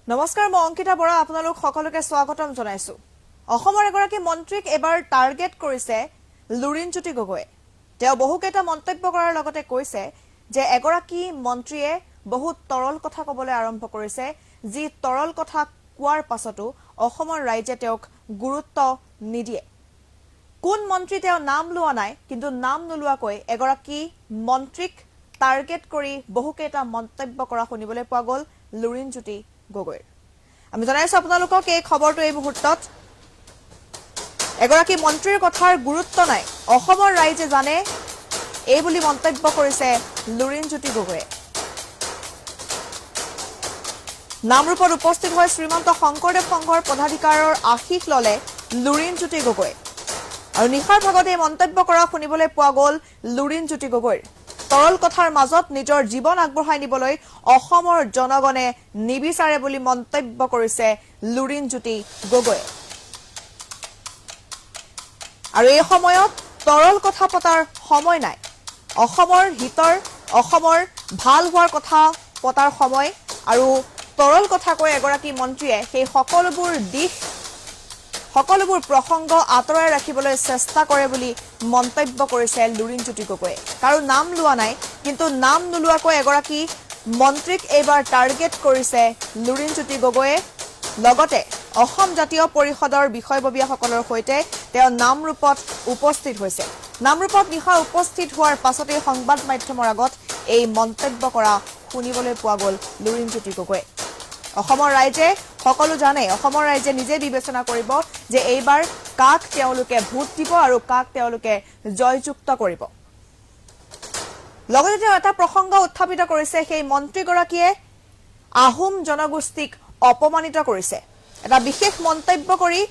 নমস্কাৰ, মই অংকিতা বৰা আপোনালোক সকলোকে স্বাগতম জনাইছো। অসমৰ এগৰাকী মন্ত্ৰীক এবাৰ টাৰ্গেট কৰিছে লুৰিণজ্যোতি গগৈয়ে। তেওঁ বহুকেইটা মন্তব্য কৰাৰ লগতে কৈছে যে এগৰাকী মন্ত্ৰীয়ে বহুত তৰল কথা ক'বলৈ আৰম্ভ কৰিছে, যি তৰল কথা কোৱাৰ পাছতো অসমৰ ৰাইজে তেওঁক গুৰুত্ব নিদিয়ে। কোন মন্ত্ৰী তেওঁ নাম লোৱা নাই, কিন্তু নাম নোলোৱাকৈ এগৰাকী মন্ত্ৰীক টাৰ্গেট কৰি বহুকেইটা মন্তব্য কৰা শুনিবলৈ পোৱা গ'ল লুৰিণজ্যোতি গগৈৰ। আমি জনাইছো আপোনালোকক এই খবৰটো এই মুহূৰ্তত এগৰাকী মন্ত্ৰীৰ কথাৰ গুৰুত্ব নাই, অসমৰ ৰাইজে জানে, এই বুলি মন্তব্য কৰিছে লুৰিণজ্যোতি গগৈয়ে। নামৰূপত উপস্থিত হৈ শ্ৰীমন্ত শংকৰদেৱ সংঘৰ পদাধিকাৰৰ আশীষ ললে লুৰিণজ্যোতি গগৈয়ে। আৰু নিশাৰ ভাগত এই মন্তব্য কৰা শুনিবলৈ পোৱা গ'ল লুৰিণজ্যোতি গগৈৰ। তৰল কথাৰ মাজত নিজৰ জীৱন আগবঢ়াই নিবলৈ অসমৰ জনগণে নিবিচাৰে বুলি মন্তব্য কৰিছে লুৰিণজ্যোতি গগৈয়ে। আৰু এই সময়ত তৰল কথা পতাৰ সময় নাই, অসমৰ হিতৰ, অসমৰ ভাল হোৱাৰ কথা পতাৰ সময়। আৰু তৰল কথা কৈ এগৰাকী মন্ত্ৰীয়ে সেই সকলোবোৰ দিশ, সকলোবোৰ প্ৰসংগ আঁতৰাই ৰাখিবলৈ চেষ্টা কৰে বুলি মন্তব্য কৰিছে লুৰিণজ্যোতি গগৈয়ে। কাৰো নাম লোৱা নাই, কিন্তু নাম নোলোৱাকৈ এগৰাকী মন্ত্ৰীক এইবাৰ টাৰ্গেট কৰিছে লুৰিণজ্যোতি গগৈয়ে। লগতে অসম জাতীয় পৰিষদৰ বিষয়ববীয়াসকলৰ সৈতে তেওঁ নামৰূপত উপস্থিত হৈছে। নামৰূপত নিশা উপস্থিত হোৱাৰ পাছতেই সংবাদ মাধ্যমৰ আগত এই মন্তব্য কৰা শুনিবলৈ পোৱা গ'ল লুৰিণজ্যোতি গগৈয়ে। অসমৰ ৰাইজে সকলো জানে, অসমৰ ৰাইজে নিজে বিবেচনা কৰিব যে এইবাৰ কাক তেওঁলোকে ভোট দিব আৰু কাক তেওঁলোকে জয়যুক্ত কৰিব। লগতে তেওঁ এটা প্ৰসংগ উত্থাপিত কৰিছে, সেই মন্ত্ৰীগৰাকীয়ে আহোম জনগোষ্ঠীক অপমানিত কৰিছে। এটা বিশেষ মন্তব্য কৰি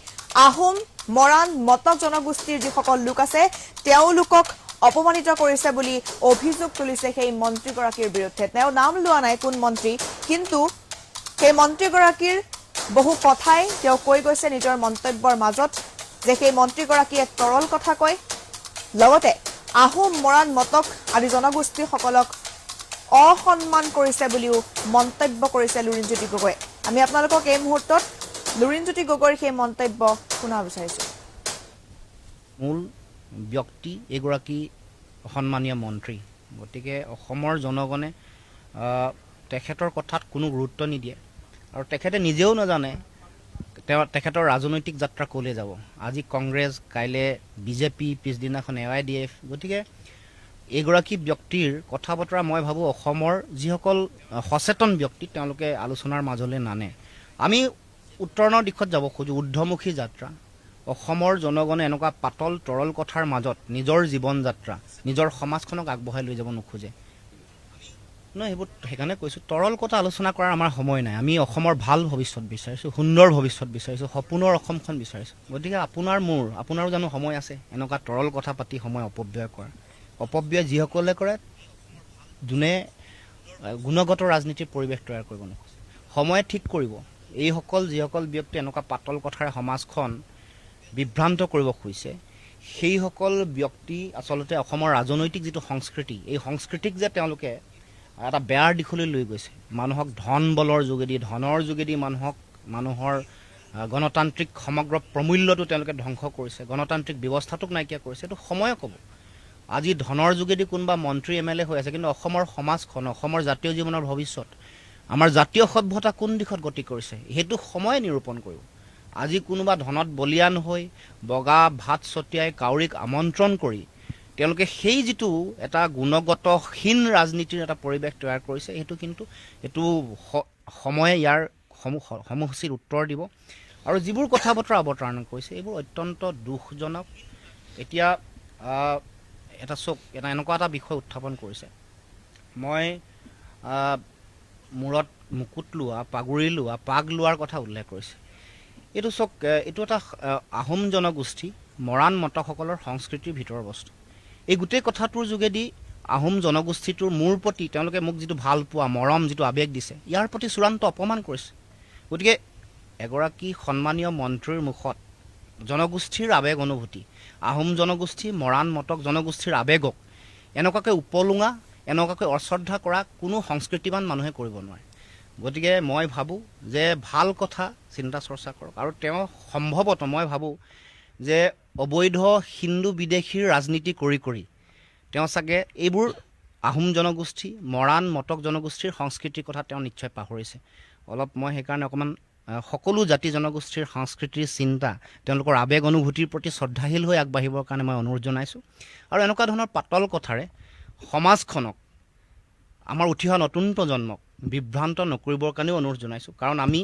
আহোম, মৰাণ, মটক জনগোষ্ঠীৰ যিসকল লোক আছে তেওঁলোকক অপমানিত কৰিছে বুলি অভিযোগ তুলিছে সেই মন্ত্ৰীগৰাকীৰ বিৰুদ্ধে। তেওঁ নাম লোৱা নাই কোন মন্ত্ৰী, কিন্তু সেই মন্ত্ৰীগৰাকীৰ বহু কথাই তেওঁ কৈ গৈছে নিজৰ মন্তব্যৰ মাজত, যে সেই মন্ত্ৰীগৰাকীয়ে তৰল কথা কয়, লগতে আহোম, মৰাণ, মটক আদি জনগোষ্ঠীসকলক অসন্মান কৰিছে বুলিও মন্তব্য কৰিছে লুৰিণজ্যোতি গগৈয়ে। আমি আপোনালোকক এই মুহূৰ্তত লুৰিণজ্যোতি গগৈৰ সেই মন্তব্য শুনাব বিচাৰিছো। মূল ব্যক্তি এগৰাকী সন্মানীয় মন্ত্ৰী, গতিকে অসমৰ জনগণে তেখেতৰ কথাত কোনো গুৰুত্ব নিদিয়ে আৰু তেখেতে নিজেও নাজানে তেখেতৰ ৰাজনৈতিক যাত্ৰা ক'লৈ যাব। আজি কংগ্ৰেছ, কাইলৈ বিজেপি, পিছদিনাখন AIDF। গতিকে এইগৰাকী ব্যক্তিৰ কথা বতৰা মই ভাবোঁ অসমৰ যিসকল সচেতন ব্যক্তি তেওঁলোকে আলোচনাৰ মাজলৈ নানে। আমি উত্তৰণৰ দিশত যাব খোজোঁ, ঊৰ্ধ্বমুখী যাত্ৰা। অসমৰ জনগণে এনেকুৱা পাতল তৰল কথাৰ মাজত নিজৰ জীৱন যাত্ৰা, নিজৰ সমাজখনক আগবঢ়াই লৈ যাব নোখোজে। নহয়, সেইবোৰ সেইকাৰণে কৈছোঁ, তৰল কথা আলোচনা কৰাৰ আমাৰ সময় নাই। আমি অসমৰ ভাল ভৱিষ্যত বিচাৰিছোঁ, সুন্দৰ ভৱিষ্যত বিচাৰিছোঁ, সপোনৰ অসমখন বিচাৰিছোঁ। গতিকে আপোনাৰো জানো সময় আছে এনেকুৱা তৰল কথা পাতি সময় অপব্যয় কৰা? অপব্যয় যিসকলে কৰে, যোনে গুণগত ৰাজনীতিৰ পৰিৱেশ তৈয়াৰ কৰিব নোখোজে। সময়ে ঠিক কৰিব এইসকল যিসকল ব্যক্তি এনেকুৱা পাতল কথাৰে সমাজখন বিভ্ৰান্ত কৰিব খুজিছে, সেইসকল ব্যক্তি আচলতে অসমৰ ৰাজনৈতিক যিটো সংস্কৃতি, এই সংস্কৃতিক যে তেওঁলোকে এটা বেয়াৰ দিশলৈ লৈ গৈছে, মানুহক ধন বলৰ যোগেদি, ধনৰ যোগেদি মানুহৰ গণতান্ত্ৰিক সমগ্ৰ প্ৰমূল্যটো তেওঁলোকে ধ্বংস কৰিছে, গণতান্ত্ৰিক ব্যৱস্থাটোক নাইকিয়া কৰিছে। এইটো সময়ে ক'ব। আজি ধনৰ যোগেদি কোনোবা মন্ত্ৰী MLA হৈ আছে, কিন্তু অসমৰ সমাজখন, অসমৰ জাতীয় জীৱনৰ ভৱিষ্যত, আমাৰ জাতীয় সভ্যতা কোন দিশত গতি কৰিছে, সেইটো সময়ে নিৰূপণ কৰিব। আজি কোনোবা ধনত বলিয়ান হৈ বগা ভাত ছটিয়াই কাউৰীক আমন্ত্ৰণ কৰি তেওঁলোকে সেই যিটো এটা গুণগতহীন ৰাজনীতিৰ এটা পৰিৱেশ তৈয়াৰ কৰিছে, এইটো সময়ে ইয়াৰ সমসূচীৰ উত্তৰ দিব। আৰু যিবোৰ কথা বতৰা অৱতাৰণা কৰিছে এইবোৰ অত্যন্ত দুখজনক। এতিয়া এনেকুৱা এটা বিষয় উত্থাপন কৰিছে, মই মূৰত মুকুট লোৱা, পাগুৰি লোৱা, পাগ লোৱাৰ কথা উল্লেখ কৰিছে। এইটো এটা আহোম জনগোষ্ঠী, মৰাণ মটকসকলৰ সংস্কৃতিৰ ভিতৰৰ বস্তু। এই গোটেই কথাটোৰ যোগেদি আহোম জনগোষ্ঠীটোৰ মোৰ প্ৰতি তেওঁলোকে মোক যিটো ভাল পোৱা, মৰম, যিটো আৱেগ দিছে, ইয়াৰ প্ৰতি চূড়ান্ত অপমান কৰিছে। গতিকে এগৰাকী সন্মানীয় মন্ত্ৰীৰ মুখত জনগোষ্ঠীৰ আৱেগ অনুভূতি, আহোম জনগোষ্ঠী, মৰাণ মটক জনগোষ্ঠীৰ আৱেগক এনেকুৱাকৈ উপলুঙা, এনেকুৱাকৈ অশ্ৰদ্ধা কৰা কোনো সংস্কৃতিবান মানুহে কৰিব নোৱাৰে। গতিকে মই ভাবোঁ যে ভাল কথা চিন্তা চৰ্চা কৰক আৰু তেওঁ সম্ভৱতঃ মই ভাবোঁ যে অবৈধ হিন্দু বিদেশীৰ ৰাজনীতি কৰি তেওঁ চাগে এইবোৰ আহোম জনগোষ্ঠী মৰাণ মটক জনগোষ্ঠীৰ সংস্কৃতিৰ কথা তেওঁ নিশ্চয় পাহৰিছে অলপ মই সেইকাৰণে অকণমান সকলো জাতি জনগোষ্ঠীৰ সংস্কৃতিৰ চিন্তা তেওঁলোকৰ আৱেগ অনুভূতিৰ প্ৰতি শ্ৰদ্ধাশীল হৈ আগবাঢ়িবৰ কাৰণে মই অনুৰোধ জনাইছোঁ আৰু এনেকুৱা ধৰণৰ পাতল কথাৰে সমাজখনক আমাৰ উঠি অহা নতুন প্ৰজন্মক বিভ্ৰান্ত নকৰিবৰ কাৰণেও অনুৰোধ জনাইছোঁ কাৰণ আমি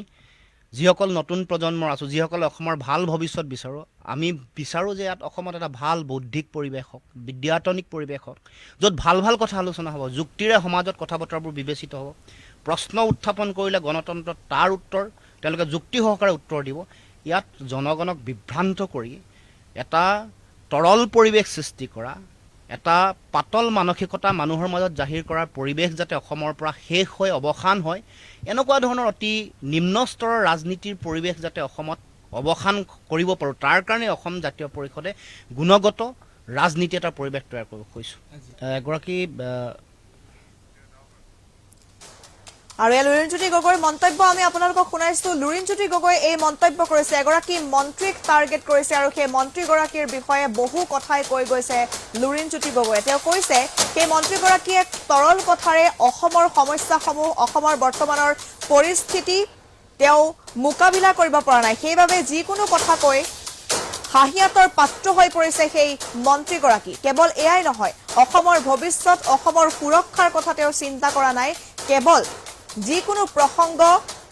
যিসকল নতুন প্ৰজন্মৰ আছোঁ যিসকলে অসমৰ ভাল ভৱিষ্যত বিচাৰোঁ আমি বিচাৰোঁ যে ইয়াত অসমত এটা ভাল বৌদ্ধিক পৰিৱেশ হওক বিদ্যায়তনিক পৰিৱেশ হওক য'ত ভাল ভাল কথা আলোচনা হ'ব যুক্তিৰে সমাজত কথা বতৰাবোৰ বিবেচিত হ'ব প্ৰশ্ন উত্থাপন কৰিলে গণতন্ত্ৰত তাৰ উত্তৰ তেওঁলোকে যুক্তি সহকাৰে উত্তৰ দিব ইয়াত জনগণক বিভ্ৰান্ত কৰি এটা তৰল পৰিৱেশ সৃষ্টি কৰা এটা পাতল মানসিকতা মানুহৰ মাজত জাহিৰ কৰাৰ পৰিৱেশ যাতে অসমৰ পৰা শেষ হৈ অৱসান হয় এনেকুৱা ধৰণৰ অতি নিম্ন স্তৰৰ ৰাজনীতিৰ পৰিৱেশ যাতে অসমত অৱসান কৰিব পাৰোঁ তাৰ কাৰণে অসম জাতীয় পৰিষদে গুণগত ৰাজনীতি এটা পৰিৱেশ তৈয়াৰ কৰিব খুজিছোঁ এগৰাকী আৰু এই লুৰিণজ্যোতি গগৈৰ মন্তব্য আমি আপোনালোকক শুনাইছো লুৰিণজ্যোতি গগৈ এই মন্তব্য কৰিছে এগৰাকী মন্ত্ৰীক টাৰ্গেট কৰিছে আৰু সেই মন্ত্ৰীগৰাকীৰ বিষয়ে বহু কথাই কৈ গৈছে লুৰিণজ্যোতি গগৈয়ে তেওঁ কৈছে সেই মন্ত্ৰীগৰাকীয়ে তৰল কথাৰে অসমৰ সমস্যাসমূহ অসমৰ বৰ্তমানৰ পৰিস্থিতি তেওঁ মোকাবিলা কৰিব পৰা নাই সেইবাবে যিকোনো কথা কৈ হাঁহিয়াতৰ পাত্ৰ হৈ পৰিছে সেই মন্ত্ৰীগৰাকী কেৱল এয়াই নহয় অসমৰ ভৱিষ্যত অসমৰ সুৰক্ষাৰ কথা তেওঁ চিন্তা কৰা নাই কেৱল যিকোনো প্ৰসংগ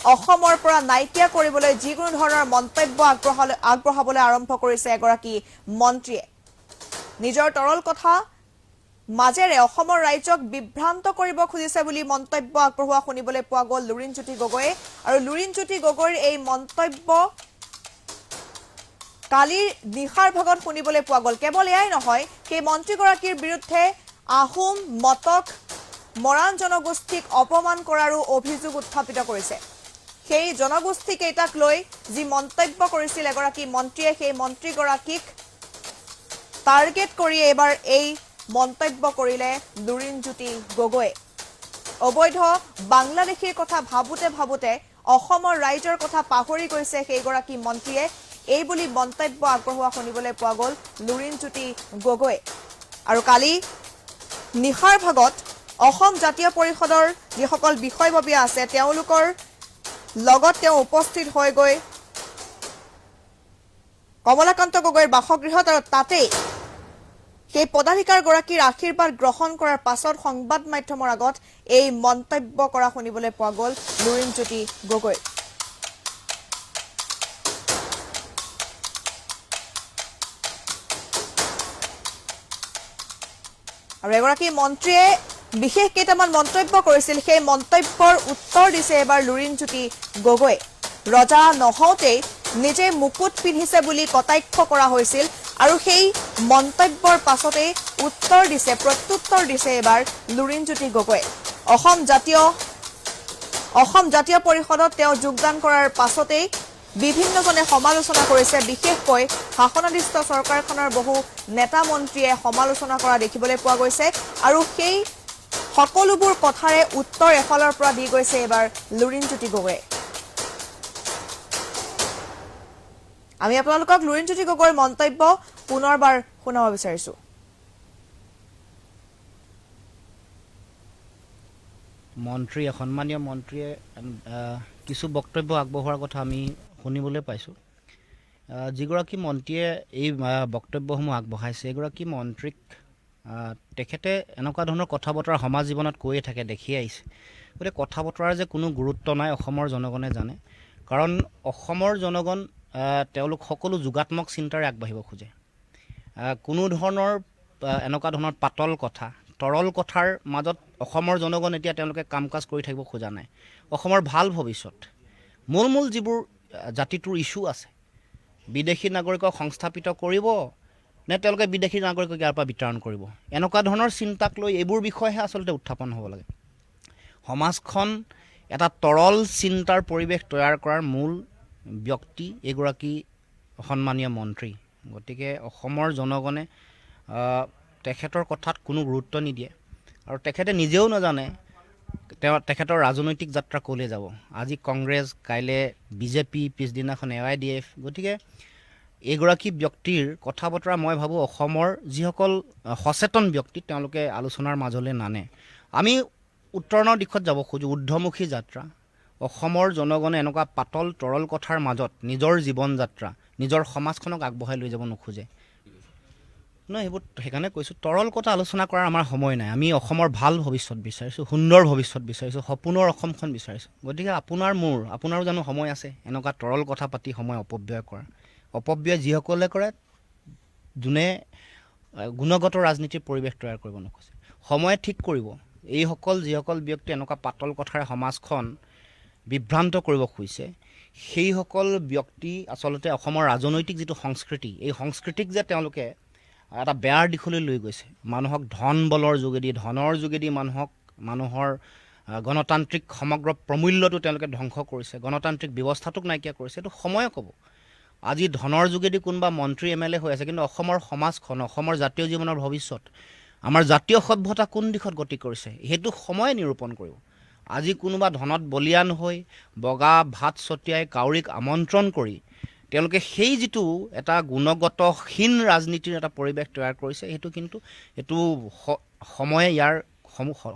অসমৰ পৰা নাইকিয়া কৰিবলৈ যিকোনো ধৰণৰ মন্তব্য আগবঢ়াবলৈ আৰম্ভ কৰিছে এগৰাকী মন্ত্ৰীয়ে নিজৰ তৰল কথা মাজেৰে অসমৰ ৰাইজক বিভ্ৰান্ত কৰিব খুজিছে বুলি মন্তব্য আগবঢ়োৱা শুনিবলৈ পোৱা গ'ল লুৰিণজ্যোতি গগৈয়ে আৰু লুৰিণজ্যোতি গগৈৰ এই মন্তব্য কালিৰ নিশাৰ ভাগত শুনিবলৈ পোৱা গ'ল কেৱল এয়াই নহয় সেই মন্ত্ৰীগৰাকীৰ বিৰুদ্ধে আহোম মটক মৰাণ জনগোষ্ঠীক অপমান কৰাৰো অভিযোগ উত্থাপিত কৰিছে সেই জনগোষ্ঠী কেইটাক লৈ যি মন্তব্য কৰিছিল এগৰাকী মন্ত্ৰীয়ে সেই মন্ত্ৰীগৰাকীক টাৰ্গেট কৰি এবাৰ এই মন্তব্য কৰিলে লুৰিণজ্যোতি গগৈয়ে অবৈধ বাংলাদেশীৰ কথা ভাবোতে অসমৰ ৰাইজৰ কথা পাহৰি গৈছে সেইগৰাকী মন্ত্ৰীয়ে এই বুলি মন্তব্য আগবঢ়োৱা শুনিবলৈ পোৱা গ'ল লুৰিণজ্যোতি গগৈয়ে আৰু কালি নিশাৰ ভাগত অসম জাতীয় পৰিষদৰ যিসকল বিষয়ববীয়া আছে তেওঁলোকৰ লগত তেওঁ উপস্থিত হৈ গৈ কমলাকান্ত গগৈৰ বাসগৃহত আৰু তাতেই সেই পদাধিকাৰগৰাকীৰ আশীৰ্বাদ গ্ৰহণ কৰাৰ পাছত সংবাদ মাধ্যমৰ আগত এই মন্তব্য কৰা শুনিবলৈ পোৱা গ'ল লুৰিণজ্যোতি গগৈ আৰু এগৰাকী মন্ত্ৰীয়ে বিশেষ কেইটামান মন্তব্য কৰিছিল সেই মন্তব্যৰ উত্তৰ দিছে এবাৰ লুৰিণজ্যোতি গগৈ ৰজা নহওঁতেই নিজে মুকুট পিন্ধিছে বুলি কটাক্ষ কৰা হৈছিল আৰু সেই মন্তব্যৰ পাছতেই উত্তৰ দিছে প্ৰত্যুত্তৰ দিছে এবাৰ লুৰিণজ্যোতি গগৈ অসম জাতীয় পৰিষদত তেওঁ যোগদান কৰাৰ পাছতেই বিভিন্নজনে সমালোচনা কৰিছে বিশেষকৈ শাসনাধিষ্ঠ চৰকাৰখনৰ বহু নেতা মন্ত্ৰীয়ে সমালোচনা কৰা দেখিবলৈ পোৱা গৈছে আৰু সেই সকলোবোৰ কথাৰে উত্তৰ এফালৰ পৰা দি গৈছে এবাৰ লুৰিণজ্যোতি গগৈয়ে আমি আপোনালোকক লুৰিণজ্যোতি গগৈৰ মন্তব্য পুনৰবাৰ শুনাব বিচাৰিছো সন্মানীয় মন্ত্ৰীয়ে কিছু বক্তব্য আগবঢ়োৱাৰ কথা আমি শুনিবলৈ পাইছোঁ যিগৰাকী মন্ত্ৰীয়ে এই বক্তব্যসমূহ আগবঢ়াইছে এগৰাকী মন্ত্ৰীক তেখেতে এনেকুৱা ধৰণৰ কথা বতৰা সমাজ জীৱনত কৈয়ে থাকে দেখি আহিছে গতিকে কথা বতৰাৰ যে কোনো গুৰুত্ব নাই অসমৰ জনগণে জানে কাৰণ অসমৰ জনগণ তেওঁলোক সকলো যোগাত্মক চিন্তাৰে আগবাঢ়িব খোজে কোনো ধৰণৰ এনেকুৱা ধৰণৰ পাতল কথা তৰল কথাৰ মাজত অসমৰ জনগণ এতিয়া তেওঁলোকে কাম কাজ কৰি থাকিব খোজা নাই অসমৰ ভাল ভৱিষ্যত মূল যিবোৰ জাতিটোৰ ইছ্যু আছে বিদেশী নাগৰিকক সংস্থাপিত কৰিব নে তেওঁলোকে বিদেশী নাগৰিকক ইয়াৰ পৰা বিতৰণ কৰিব এনেকুৱা ধৰণৰ চিন্তাক লৈ এইবোৰ বিষয়হে আচলতে উত্থাপন হ'ব লাগে সমাজখন এটা তৰল চিন্তাৰ পৰিৱেশ তৈয়াৰ কৰাৰ মূল ব্যক্তি এগৰাকী সন্মানীয় মন্ত্ৰী গতিকে অসমৰ জনগণে তেখেতৰ কথাত কোনো গুৰুত্ব নিদিয়ে আৰু তেখেতে নিজেও নাজানে তেখেতৰ ৰাজনৈতিক যাত্ৰা ক'লৈ যাব আজি কংগ্ৰেছ কাইলৈ বিজেপি পিছদিনাখন AIDF গতিকে এইগৰাকী ব্যক্তিৰ কথা বতৰা মই ভাবোঁ অসমৰ যিসকল সচেতন ব্যক্তি তেওঁলোকে আলোচনাৰ মাজলৈ নানে আমি উত্তৰণৰ দিশত যাব খোজোঁ ঊৰ্ধ্বমুখী যাত্ৰা অসমৰ জনগণে এনেকুৱা পাতল তৰল কথাৰ মাজত নিজৰ জীৱন যাত্ৰা নিজৰ সমাজখনক আগবঢ়াই লৈ যাব নোখোজে নহয় সেইবোৰ সেইকাৰণে কৈছোঁ তৰল কথা আলোচনা কৰাৰ আমাৰ সময় নাই আমি অসমৰ ভাল ভৱিষ্যত বিচাৰিছোঁ সুন্দৰ ভৱিষ্যত বিচাৰিছোঁ সপোনৰ অসমখন বিচাৰিছোঁ গতিকে আপোনাৰো জানো সময় আছে এনেকুৱা তৰল কথা পাতি সময় অপব্যয় কৰা অপব্যয় যিসকলে কৰে যোনে গুণগত ৰাজনীতিৰ পৰিৱেশ তৈয়াৰ কৰিব নোখোজে সময়ে ঠিক কৰিব এইসকল যিসকল ব্যক্তি এনেকুৱা পাতল কথাৰে সমাজখন বিভ্ৰান্ত কৰিব খুজিছে সেইসকল ব্যক্তি আচলতে অসমৰ ৰাজনৈতিক যিটো সংস্কৃতি এই সংস্কৃতিক যে তেওঁলোকে এটা বেয়াৰ দিশলৈ লৈ গৈছে মানুহক ধন বলৰ যোগেদি ধনৰ যোগেদি মানুহৰ গণতান্ত্ৰিক সমগ্ৰ প্ৰমূল্যটো তেওঁলোকে ধ্বংস কৰিছে গণতান্ত্ৰিক ব্যৱস্থাটোক নাইকিয়া কৰিছে এইটো সময়ে ক'ব আজি ধনৰ যোগেদি কোনোবা মন্ত্ৰী MLA হৈ আছে কিন্তু অসমৰ সমাজখন অসমৰ জাতীয় জীৱনৰ ভৱিষ্যত আমাৰ জাতীয় সভ্যতা কোন দিশত গতি কৰিছে সেইটো সময়ে নিৰূপণ কৰিব আজি কোনোবা ধনত বলিয়ান হৈ বগা ভাত ছটিয়াই কাউৰীক আমন্ত্ৰণ কৰি তেওঁলোকে সেই যিটো এটা গুণগতহীন ৰাজনীতিৰ এটা পৰিৱেশ তৈয়াৰ কৰিছে সেইটো সময়ে ইয়াৰ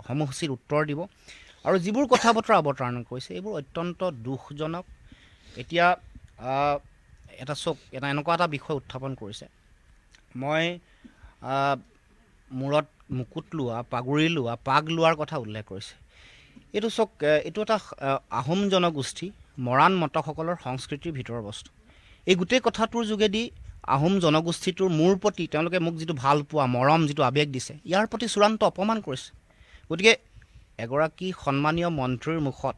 সমুচিত উত্তৰ দিব আৰু যিবোৰ কথা বতৰা অৱতাৰণা কৰিছে এইবোৰ অত্যন্ত দুখজনক এতিয়া এটা এনেকুৱা এটা বিষয় উত্থাপন কৰিছে মই মূৰত মুকুট লোৱা পাগুৰি লোৱা পাগ লোৱাৰ কথা উল্লেখ কৰিছে এইটো এটা আহোম জনগোষ্ঠী মৰাণ মটকসকলৰ সংস্কৃতিৰ ভিতৰৰ বস্তু এই গোটেই কথাটোৰ যোগেদি আহোম জনগোষ্ঠীটোৰ মোৰ প্ৰতি তেওঁলোকে মোক যিটো ভাল পোৱা মৰম যিটো আৱেগ দিছে ইয়াৰ প্ৰতি চূড়ান্ত অপমান কৰিছে গতিকে এগৰাকী সন্মানীয় মন্ত্ৰীৰ মুখত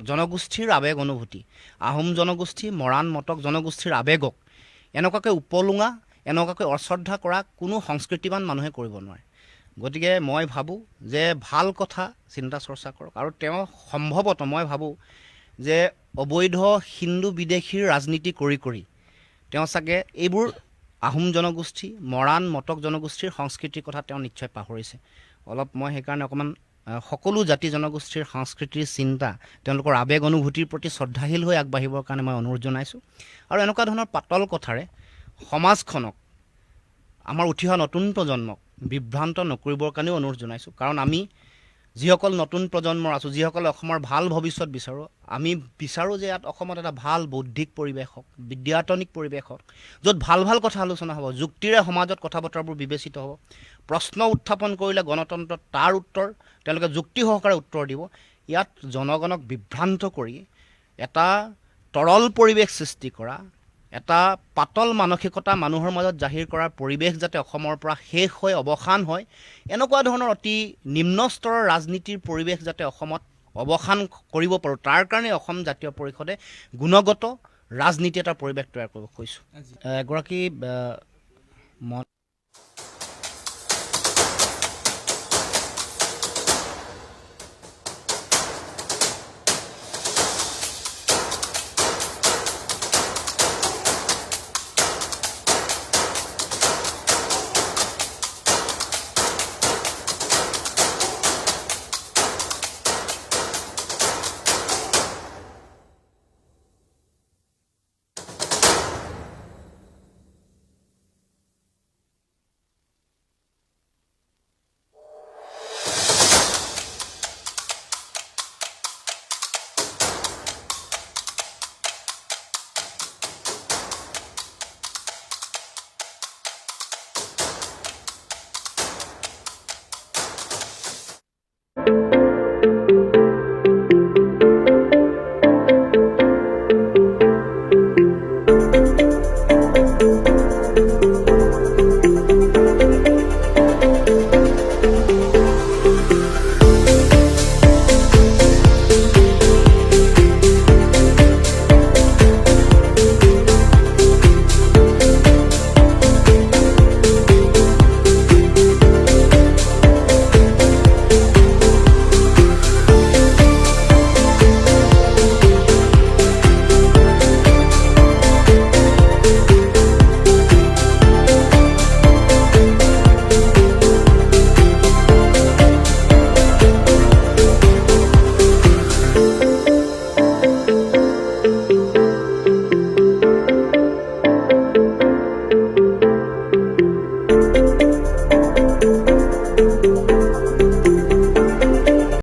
জনগোষ্ঠীৰ আৱেগ অনুভূতি আহোম জনগোষ্ঠী মৰাণ মটক জনগোষ্ঠীৰ আৱেগক এনেকুৱাকৈ উপলুঙা এনেকুৱাকৈ অশ্ৰদ্ধা কৰা কোনো সংস্কৃতিবান মানুহে কৰিব নোৱাৰে গতিকে মই ভাবোঁ যে ভাল কথা চিন্তা চৰ্চা কৰক আৰু তেওঁ সম্ভৱতঃ মই ভাবোঁ যে অবৈধ হিন্দু বিদেশীৰ ৰাজনীতি কৰি তেওঁ চাগে এইবোৰ আহোম জনগোষ্ঠী মৰাণ মটক জনগোষ্ঠীৰ সংস্কৃতিৰ কথা তেওঁ নিশ্চয় পাহৰিছে মই সেইকাৰণে অকণমান সকলো জাতি জনগোষ্ঠীৰ সংস্কৃতিৰ চিন্তা তেওঁলোকৰ আৱেগ অনুভূতিৰ প্ৰতি শ্ৰদ্ধাশীল হৈ আগবাঢ়িবৰ কাৰণে মই অনুৰোধ জনাইছোঁ আৰু এনেকুৱা ধৰণৰ পাতল কথাৰে সমাজখনক আমাৰ উঠি অহা নতুন প্ৰজন্মক বিভ্ৰান্ত নকৰিবৰ কাৰণেও অনুৰোধ জনাইছোঁ কাৰণ আমি যিসকল নতুন প্ৰজন্মৰ আছোঁ যিসকলে অসমৰ ভাল ভৱিষ্যত বিচাৰোঁ আমি বিচাৰোঁ যে ইয়াত অসমত এটা ভাল বৌদ্ধিক পৰিৱেশ হওক বিদ্যায়তনিক পৰিৱেশ হওক য'ত ভাল কথা আলোচনা হ'ব যুক্তিৰে সমাজত কথা বতৰাবোৰ বিবেচিত হ'ব প্ৰশ্ন উত্থাপন কৰিলে গণতন্ত্ৰত তাৰ উত্তৰ তেওঁলোকে যুক্তি সহকাৰে উত্তৰ দিব ইয়াত জনগণক বিভ্ৰান্ত কৰি এটা তৰল পৰিৱেশ সৃষ্টি কৰা এটা পাতল মানসিকতা মানুহৰ মাজত জাহিৰ কৰাৰ পৰিৱেশ যাতে অসমৰ পৰা শেষ হৈ অৱসান হয় এনেকুৱা ধৰণৰ অতি নিম্ন স্তৰৰ ৰাজনীতিৰ পৰিৱেশ যাতে অসমত অৱসান কৰিব পাৰোঁ তাৰ কাৰণে অসম জাতীয় পৰিষদে গুণগত ৰাজনীতি এটা পৰিৱেশ তৈয়াৰ কৰিব খুজিছোঁ এগৰাকী